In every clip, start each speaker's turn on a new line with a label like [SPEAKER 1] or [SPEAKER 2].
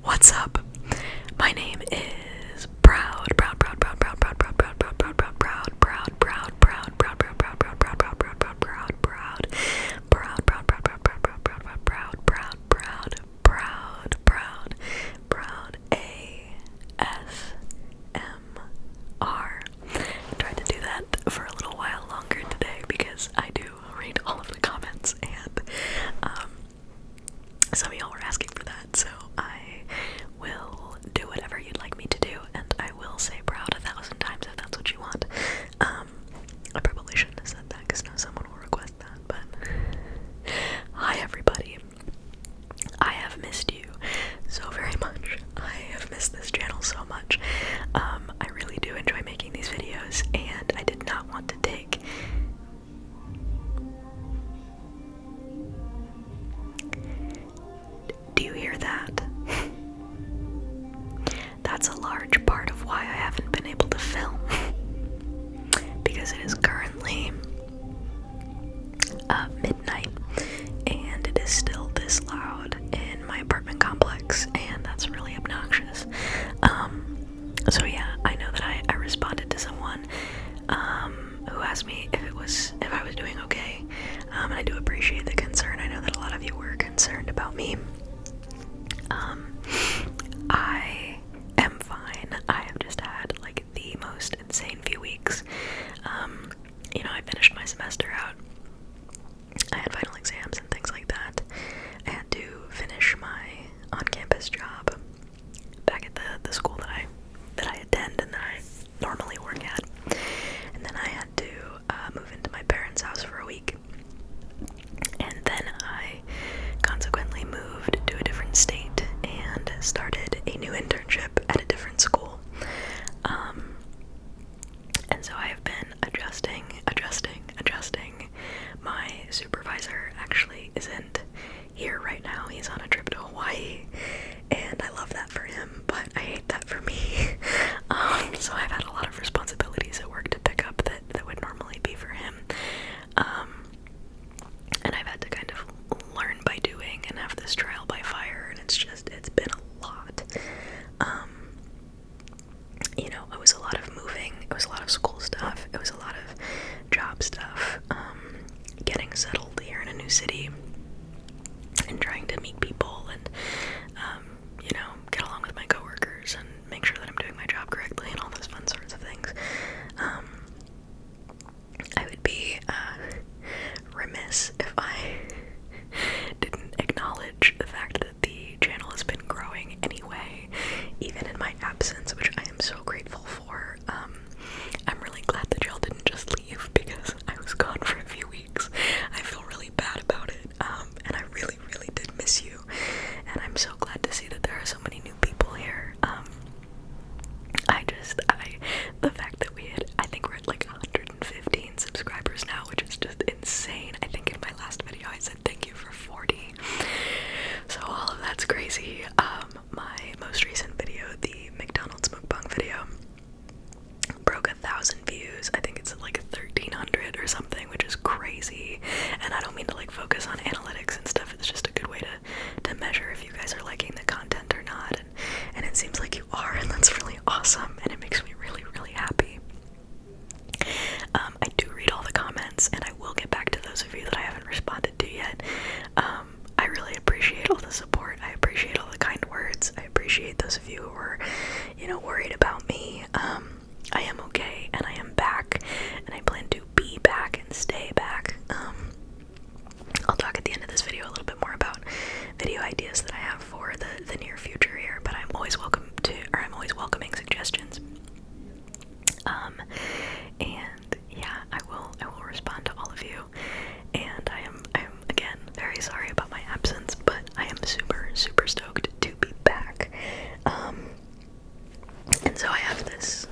[SPEAKER 1] What's up? My name is ASMR. Tried to do that for a little while longer today because I do read all of the comments and some of y'all were asking for that, so I will do whatever you'd like me to do, and I will say proud 1,000 times if that's what you want. I probably shouldn't have said that because now someone will request that, but hi everybody. I have missed you so very much. I have missed this channel so much. I really do enjoy making these videos, and I did not want to take Do you hear that? That's a large part of why I haven't been able to film. Because it is currently midnight and it is still this loud in my apartment complex, and that's really obnoxious. So yeah, I know that I responded to someone who asked me if I was doing okay. And I do appreciate the concern. I know that a lot of you were concerned about me. I am fine. I have just had like the most insane few weeks. I finished my semester out. I had final exams and things like that. I had to finish my on-campus job back at the school that I attend and that I normally work at. And then I had to move into my parents' house for a week. And then I consequently moved to a different state and started a new internship at a different school. And so I have been adjusting. My supervisor actually isn't here right now. He's on a trip to Hawaii, and I love that for him, but I hate that for me. So I've had a lot of responsibilities at work to pick up that would normally be for him. And I've had to kind of learn by doing and have this trial by fire, and it's been a lot. It was a lot of moving, it was a lot of school stuff, it was a lot of job stuff, getting settled here in a new city, and trying to meet people and, get along with my coworkers and make sure that I'm doing my job correctly and all those fun sorts of things. I would be remiss if I didn't acknowledge the fact that the channel has been growing anyway, even in my absence, which I am so grateful for. I'm really glad that y'all didn't just leave because I was gone for a few weeks. I feel really bad about it, and I really, really did miss you, and I'm so glad to see that there are so many new people here. The fact that I think we're at like 115 subscribers now, which is just insane. I think in my last video I said thank you for 40. So all of that's crazy. My most recent video, the McDonald's mukbang video, broke 1,000 views. I think it's at like 1,300 or something, which is crazy. And I don't mean to like focus on analytics and stuff. It's just a good way to measure if you guys are liking the content or not. And it seems like you are, and that's really awesome. And it makes me really, really happy. I do read all the comments, and I will get back to those of you that I haven't responded to yet. I really appreciate all the support. I appreciate all the kind words. I appreciate those of you who are, worried about me. I am okay, and I am back, and I plan to be back and stay back. I'll talk at the end of this video a little bit more about video ideas that I have for the near future here, but I'm always welcoming suggestions. And yeah, I will respond to all of you, and I am again very sorry about my absence, but I am super, super stoked to be back. And so I have this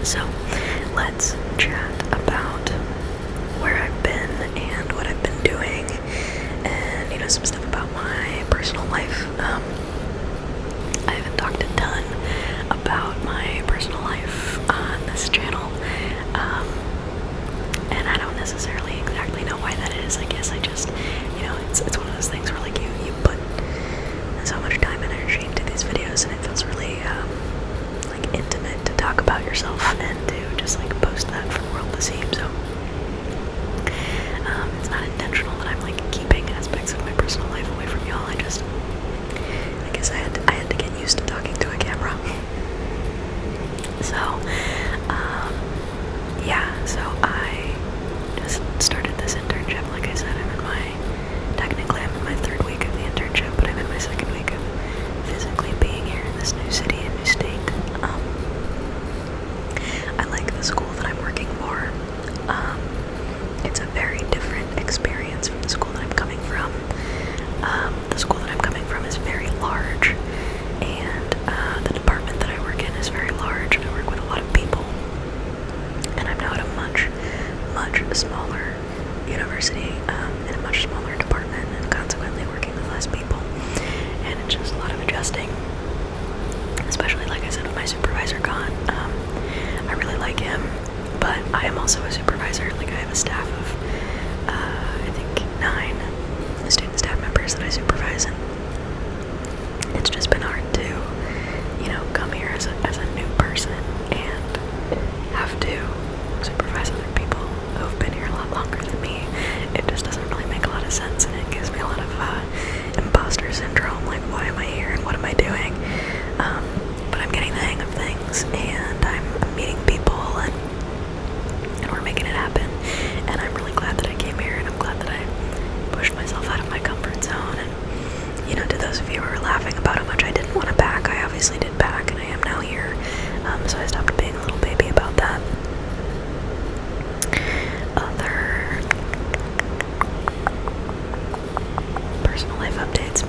[SPEAKER 1] So, let's chat about where I've been and what I've been doing, and, you know, some stuff about my personal life. I haven't talked a ton about my personal life on this channel, and I don't necessarily exactly know why that is. I guess I just, you know, it's one of those things where, like, you put so much time and energy into these videos, and it feels really, like, intimate to talk about yourself and to just, like, post that for the world to see. So, it's not intentional that I'm, like, keeping aspects of my personal life away from y'all. I guess I had to get used to talking to a camera. So, yeah, so I just started this internship. Like I said, technically I'm in my 3rd week of the internship, but I'm in my 2nd week of physically being here in this new city and new state. I like the school that I'm working for. It's a very different experience from the school that I'm coming from. The school that I'm coming from is very large, and the department that I work in is very large, and I work with a lot of people. And I'm now at a much, much smaller university, in a much smaller department, and consequently working with less people. And it's just a lot of adjusting, especially, like I said, with my supervisor gone. I really like him, but I am also a supervisor. Like, I have a staff of, I think 9 student staff members that I supervise, and it's just been hard to, you know, come here as a new person and have to supervise other people who've been here a lot longer than me. It just doesn't really make a lot of sense, and it gives me a lot of imposter syndrome. Like, why am I here and what am I doing? But I'm getting the hang of things, and I'm meeting people, and we're making it happen. And I'm really glad that I came here, and I'm glad that I pushed myself out of my comfort zone. And, you know, to those of you who are laughing about how much I didn't want to pack, I obviously did pack, and I am now here. So I stopped being a little baby about that. Other personal life updates.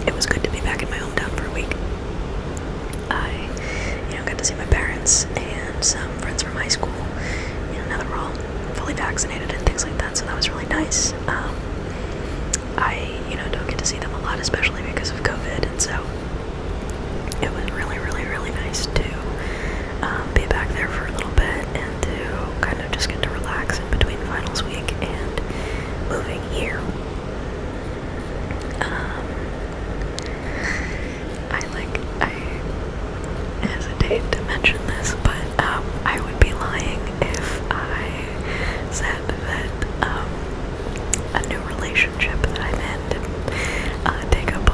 [SPEAKER 1] It was good to be back in my hometown for a week. I, you know, got to see my parents and some friends from high school. You know, now that we're all fully vaccinated and things like that, so that was really nice. I, you know, don't get to see them a lot, especially because of COVID, and so it was really, really, really nice to be back there for a little bit and to kind of just get to relax in between finals week and moving here. I hesitate to mention this, but I would be lying if I said that a new relationship that I'm in didn't take up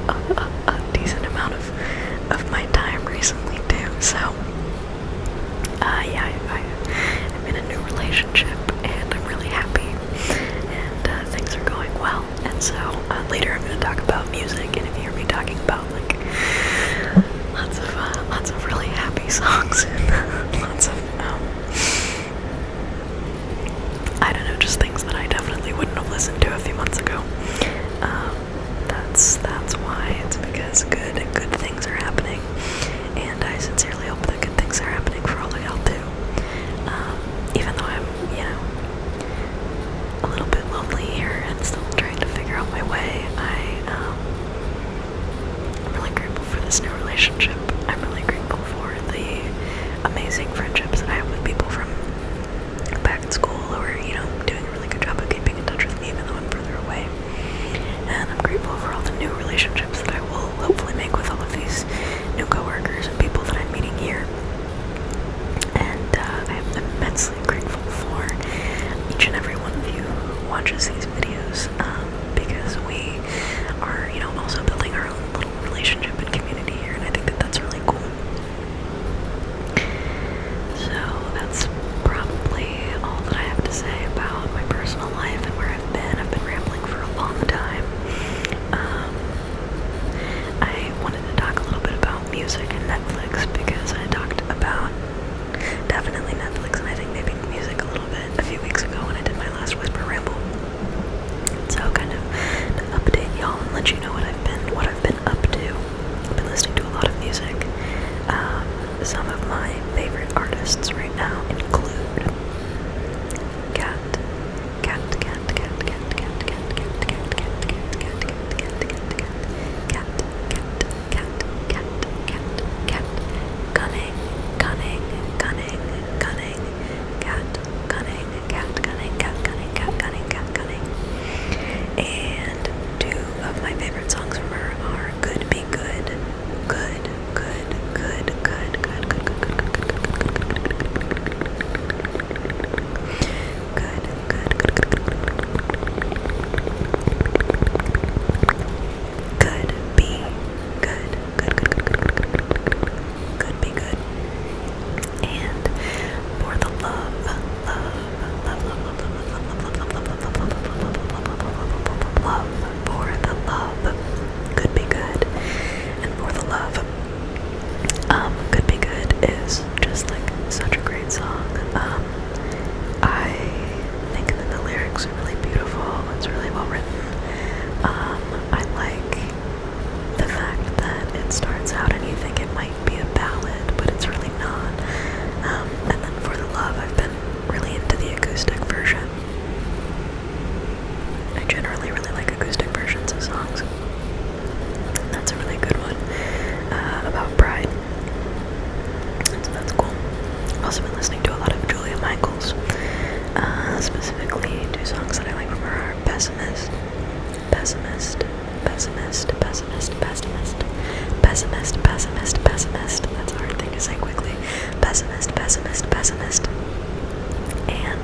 [SPEAKER 1] playlists right now include cat, cat, cat, cat, cat, cat, cat, cat, cat, cat, cat, cat, cunning, cunning, cunning, cunning, cat, cunning, cat, cunning, cat, cunning, cat, cunning, cat, cunning. And two of my favorite songs from her are Good Be Good, Good, Good, Good, Good, Good, Good, Good, Good, Good, could be good. And for the love, for the love, could be good. And for the love, could be good is just like such a great song. I think that the lyrics are really beautiful. It's really well written. I like the fact that it starts out and you think it might be a ballad, but it's really not. And then for the love, I've been really into the acoustic version. I generally really like acoustic versions of songs. That's a really good one about pride. So that's cool. I've also been listening to a lot of Julia Michaels. Specifically, two songs that I like from her are Pessimist, Pessimist, Pessimist, Pessimist, Pessimist, Pessimist, Pessimist, Pessimist. That's a hard thing to say quickly. Pessimist, Pessimist, Pessimist. And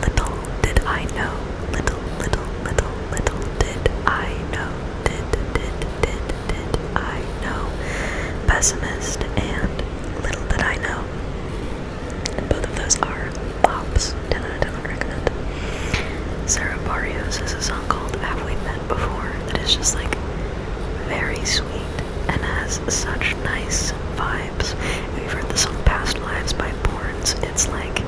[SPEAKER 1] Little Did I Know. Little did I know. Did I know. Pessimist and Little Did I Know. And both of those are pops. 10 out of 10 would recommend. Sarah Barrios has a song called Have We Met Before that is just like very sweet and has such nice vibes. If you've heard the song Past Lives by Borns, it's like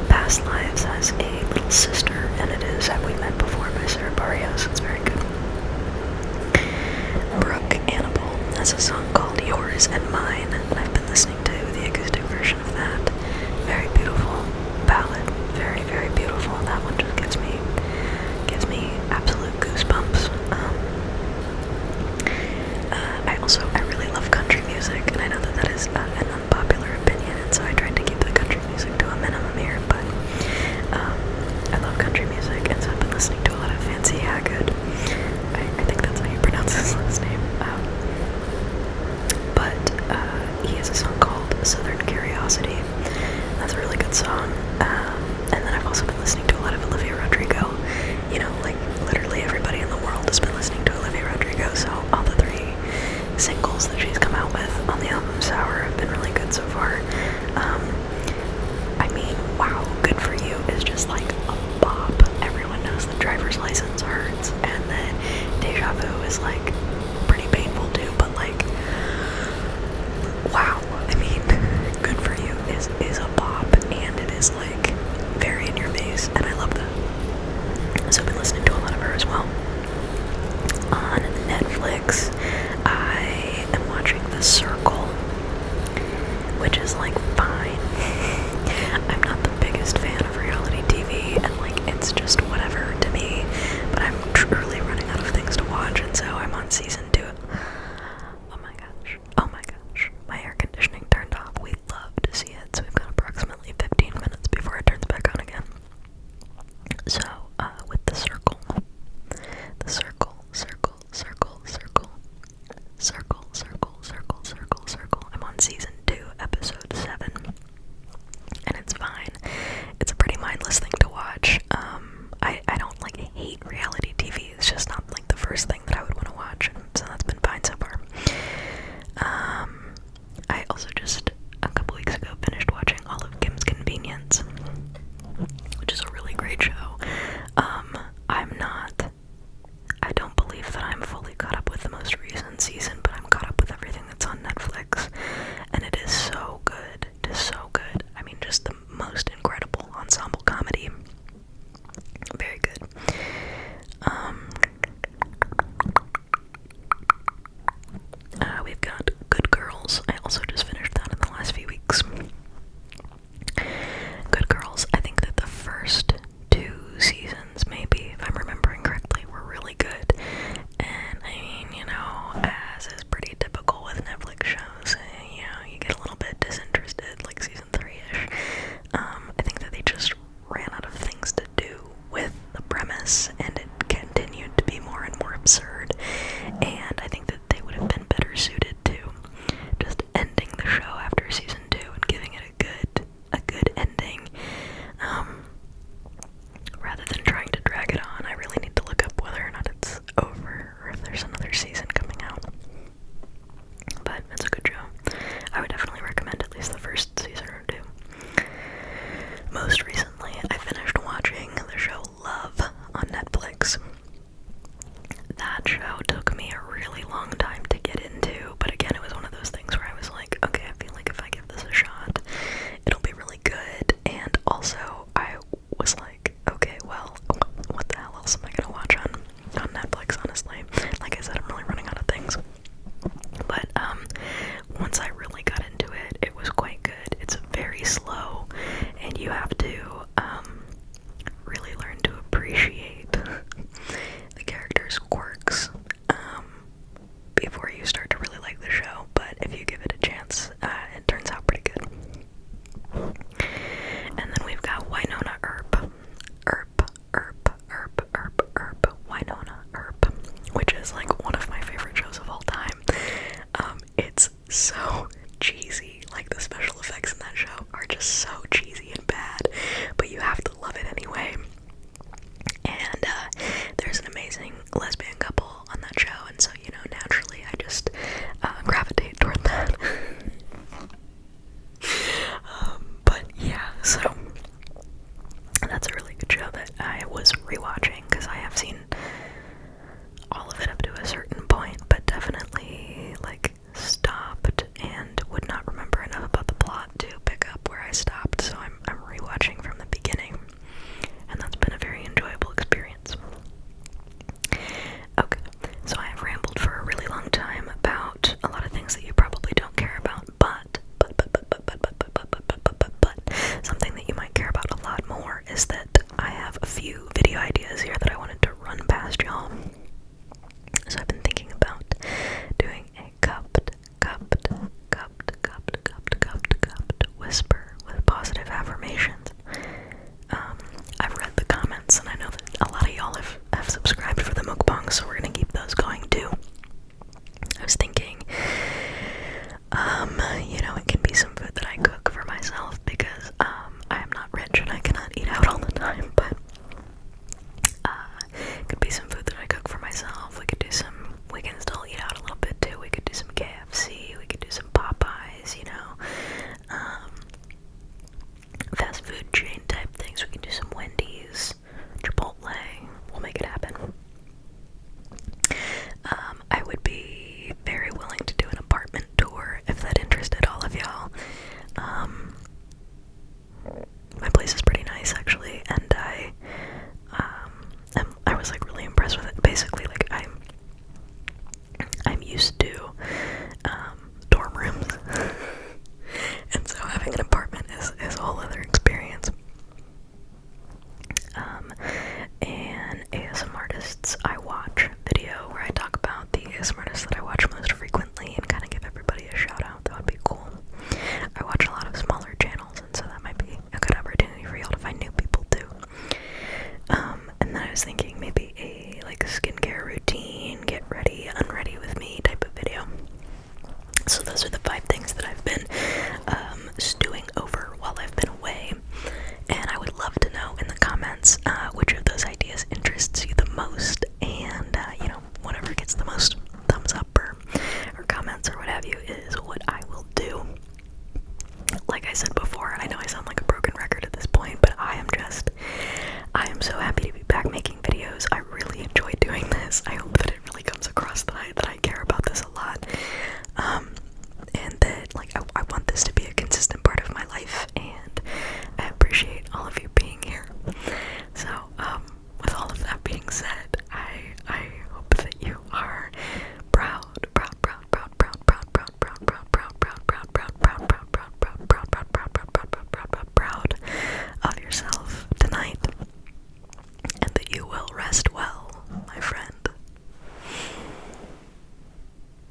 [SPEAKER 1] Past Lives has a little sister, and it is Have We Met Before by Sarah Barrios. It's very good. Brooke Annabelle has a song called Yours and Mine, and I've been listening to the acoustic version of that. Very beautiful ballad, very, very beautiful. That one just gives me absolute goosebumps. I really love country music, and I know that that is an unpopular opinion, and so I tried to keep the country music to a minimum here, but I love country music, and so I've been listening to a lot of Fancy Haggard. I think that's how you pronounce his last name. But he has a song called Southern Curiosity. That's a really good song. And then I've also been listening to a lot of Olivia Rodrigo. You know, like literally everybody in the world has been listening to Olivia Rodrigo, so all the 3 singles that she's come out with on the album Sour have been really good so far. I mean, wow, Good For You is just like a bop. Everyone knows that Driver's License hurts, and then Deja Vu is like pretty painful too, but like, wow, I mean, Good For You is a bop, and it is like very in your face, and I love that. So I've been listening to a lot of her as well. On Netflix, I am watching The Circle, which is like fine. I'm not the biggest fan of reality TV, and like it's just whatever to me, but I'm truly running out of things to watch, and so I'm on season 2. Oh my gosh, my air conditioning turned off. We'd love to see it, so we've got approximately 15 minutes before it turns back on again. So, with The Circle, I'm on season 2, episode 7, and it's fine. It's a pretty mindless thing to watch. I don't like hate reality TV. It's just not like the first thing that I would want to watch, and so that's been fine so far. I also just a couple weeks ago finished watching all of Kim's Convenience, which is a really great show. I don't believe that I'm fully caught up with the most recent season, but I'm caught up with everything that's on Netflix, and it is so good. It is so good. I mean, just the most incredible ensemble comedy. Very good. We've got Good Girls. I also just finished that in the last few weeks. to